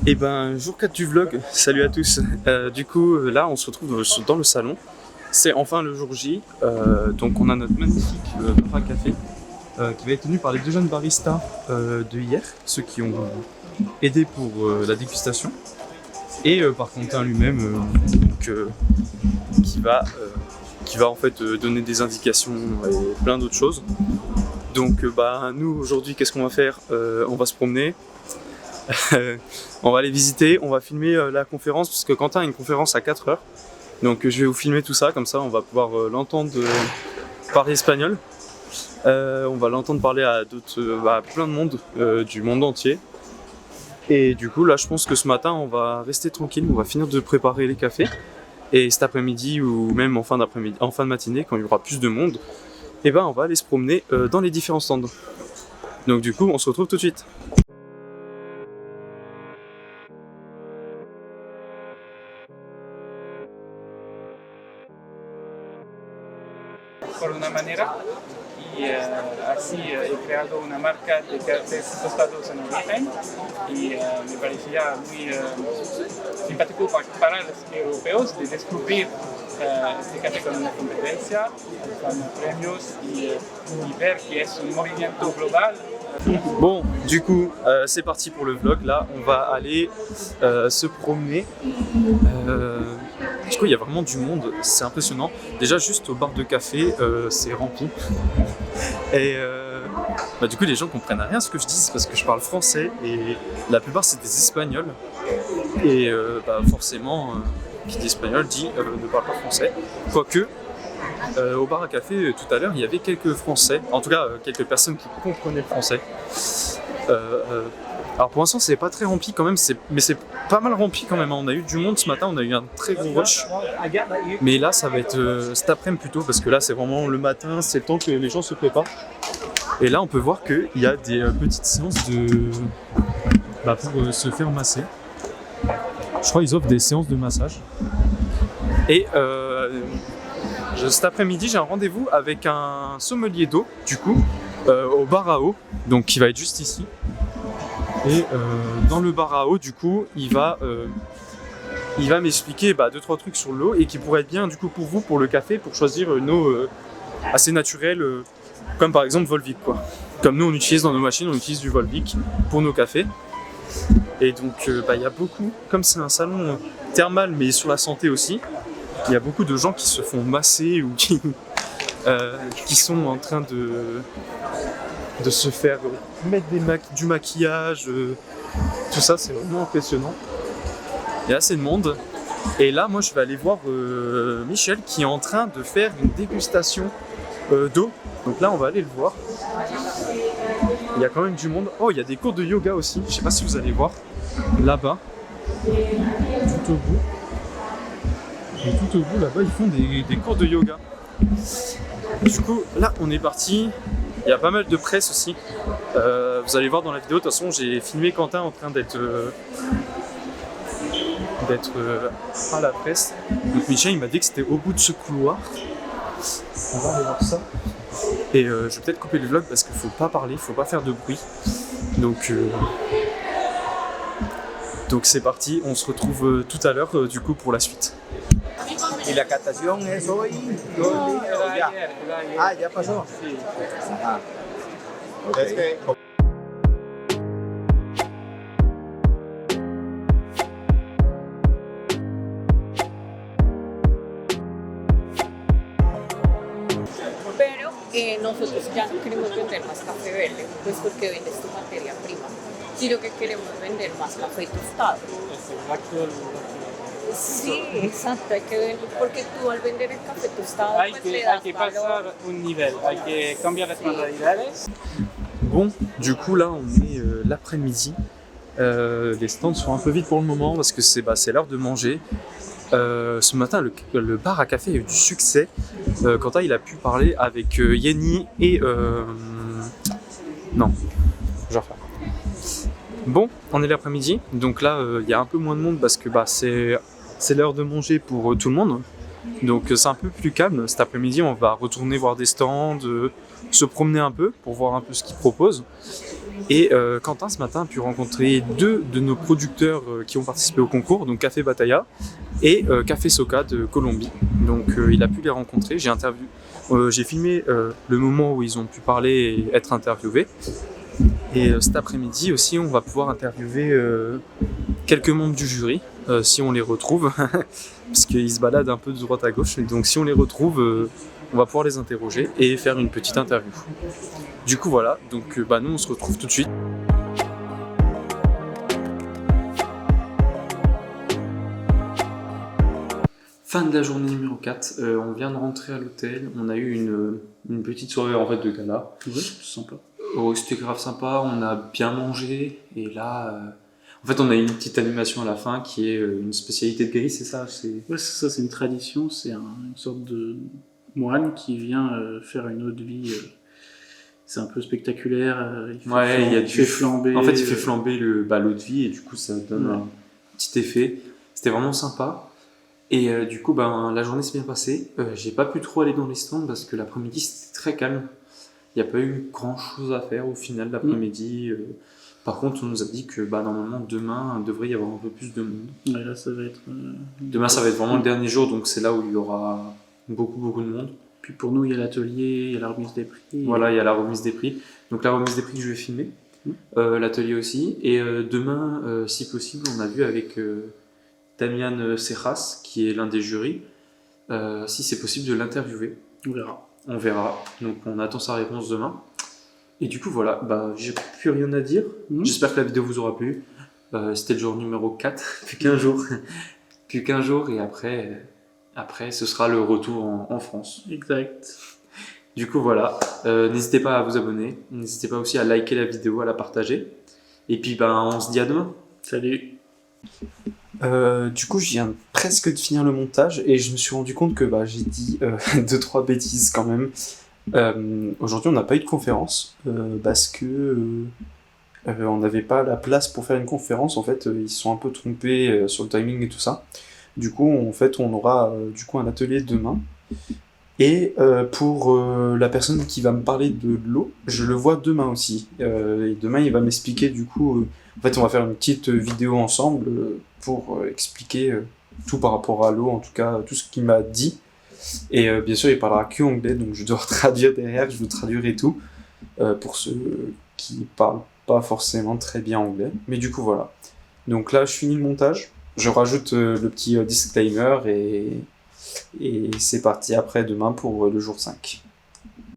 Et ben, jour 4 du vlog, salut à tous. Du coup, là, on se retrouve dans le salon. C'est enfin le jour J. Donc, on a notre magnifique bar à café qui va être tenu par les deux jeunes baristas de hier, ceux qui ont aidé pour la dégustation. Et par Quentin lui-même, qui va en fait donner des indications et plein d'autres choses. Donc, nous aujourd'hui, qu'est-ce qu'on va faire? On va se promener. On va aller visiter, on va filmer la conférence parce que Quentin a une conférence à 4 heures. Donc je vais vous filmer tout ça, comme ça on va pouvoir l'entendre parler espagnol. On va l'entendre parler à plein de monde, du monde entier. Et du coup là je pense que ce matin on va rester tranquille, on va finir de préparer les cafés. Et cet après-midi ou même en fin d'après-midi, en fin de matinée quand il y aura plus de monde, on va aller se promener dans les différents stands. Donc du coup on se retrouve tout de suite. Por una manera y así he creado una marca de cafés tostados en origen y me parecía muy simpático para los europeos de descubrir este café con una competencia, con premios y ver que es un movimiento global. Bon, du coup, c'est parti pour le vlog. Là, on va aller se promener. Du coup, il y a vraiment du monde, c'est impressionnant. Déjà, juste au bar de café, c'est rempli. Et du coup, les gens comprennent rien à ce que je dis parce que je parle français et la plupart c'est des Espagnols. Et forcément, qui dit espagnol dit ne parle pas français. Quoique, au bar à café tout à l'heure, il y avait quelques Français, en tout cas quelques personnes qui comprenaient le français. Alors pour l'instant c'est pas très rempli quand même, mais c'est pas mal rempli quand même. On a eu du monde ce matin, on a eu un très gros rush. Mais là ça va être cet après-midi plutôt parce que là c'est vraiment le matin, c'est le temps que les gens se préparent. Et là on peut voir qu'il y a des petites séances pour se faire masser. Je crois qu'ils offrent des séances de massage. Et cet après-midi j'ai un rendez-vous avec un sommelier d'eau du coup au bar à eau, donc qui va être juste ici. Et dans le bar à eau, du coup, il va m'expliquer 2-3 trucs sur l'eau et qui pourraient être bien du coup pour vous, pour le café, pour choisir une eau assez naturelle, comme par exemple Volvic quoi. Comme nous on utilise dans nos machines, on utilise du Volvic pour nos cafés. Et donc il y a beaucoup, comme c'est un salon thermal mais sur la santé aussi, il y a beaucoup de gens qui se font masser ou qui sont en train de se faire mettre du maquillage, tout ça, c'est vraiment impressionnant. Il y a assez de monde. Et là, moi, je vais aller voir Michel qui est en train de faire une dégustation d'eau. Donc là, on va aller le voir. Il y a quand même du monde. Oh, il y a des cours de yoga aussi. Je sais pas si vous allez voir. Là-bas. Tout au bout. Et tout au bout, là-bas, ils font des cours de yoga. Du coup, là, on est parti. Il y a pas mal de presse aussi. Vous allez voir dans la vidéo, de toute façon j'ai filmé Quentin en train d'être à la presse. Donc Michel il m'a dit que c'était au bout de ce couloir. On va aller voir ça. Et je vais peut-être couper le vlog parce qu'il faut pas parler, il faut pas faire de bruit. Donc c'est parti, on se retrouve tout à l'heure du coup pour la suite. ¿Y la captación es hoy? No, era ya. ayer. Ah, ya pasó. Sí. Ah. Es que Pero nosotros ya no queremos vender más café verde, pues porque vendes tu materia prima, sino que queremos vender más café tostado. Sí, exacto, hay que vender, porque tú al vender el café tostado Hay pues que, le hay das que valor. pasar un nivel, hay que cambiar las modalidades. Bon, du coup là on est l'après-midi. Les stands sont un peu vides pour le moment parce que c'est l'heure de manger. Ce matin, le bar à café a eu du succès. Quentin il a pu parler avec Yenny et non, je vais refaire. Bon, on est l'après-midi, donc là il y a un peu moins de monde parce que c'est l'heure de manger pour tout le monde. Donc c'est un peu plus calme. Cet après-midi, on va retourner voir des stands, se promener un peu pour voir un peu ce qu'ils proposent. Et Quentin ce matin a pu rencontrer 2 de nos producteurs qui ont participé au concours, donc Café Bataya et Café Soca de Colombie. Donc il a pu les rencontrer, j'ai filmé le moment où ils ont pu parler et être interviewés. Et cet après-midi aussi, on va pouvoir interviewer quelques membres du jury, si on les retrouve, parce qu'ils se baladent un peu de droite à gauche. Donc si on les retrouve, on va pouvoir les interroger et faire une petite interview. Du coup voilà, donc nous on se retrouve tout de suite. Fin de la journée numéro 4, on vient de rentrer à l'hôtel, on a eu une petite soirée en fait de gala. Ouais, c'est sympa. Oh, c'était grave sympa, on a bien mangé et là, en fait on a eu une petite animation à la fin qui est une spécialité de Guéry, c'est ça? Ouais, c'est ça, c'est une tradition, c'est une sorte de moine qui vient faire une eau de vie. C'est un peu spectaculaire, il fait flamber. En fait il fait flamber l'eau de vie et du coup ça donne un petit effet. C'était vraiment sympa. Et du coup la journée s'est bien passée. J'ai pas pu trop aller dans les stands parce que l'après-midi c'était très calme. Il n'y a pas eu grand chose à faire au final l'après-midi. Par contre, on nous a dit que normalement demain il devrait y avoir un peu plus de monde. Ouais, là, ça va être. Demain, ça va être vraiment le dernier jour, donc c'est là où il y aura beaucoup de monde. Puis pour nous, il y a l'atelier, il y a la remise des prix. Voilà, il y a la remise des prix. Donc la remise des prix que je vais filmer, l'atelier aussi. Et demain, si possible, on a vu avec Damian Serras, qui est l'un des jurys, si c'est possible de l'interviewer. On verra. Donc on attend sa réponse demain. Et du coup voilà, j'ai plus rien à dire. J'espère que la vidéo vous aura plu. C'était le jour numéro 4, plus qu'un jour. Plus qu'un jour et après ce sera le retour en France. Exact. Du coup voilà, n'hésitez pas à vous abonner. N'hésitez pas aussi à liker la vidéo, à la partager. Et puis on se dit à demain. Salut. Du coup, je viens presque de finir le montage et je me suis rendu compte que j'ai dit 2-3 bêtises quand même. Aujourd'hui, on n'a pas eu de conférence parce que on n'avait pas la place pour faire une conférence. En fait, ils se sont un peu trompés sur le timing et tout ça. Du coup, en fait, on aura un atelier demain. Et pour la personne qui va me parler de l'eau, je le vois demain aussi. Et demain, il va m'expliquer du coup. En fait, on va faire une petite vidéo ensemble pour expliquer tout par rapport à l'eau, en tout cas tout ce qu'il m'a dit. Et bien sûr, il parlera que anglais, donc je dois traduire derrière, je vous traduirai tout pour ceux qui parlent pas forcément très bien anglais. Mais du coup, voilà. Donc là, je finis le montage, je rajoute le petit disclaimer et c'est parti après demain pour le jour 5.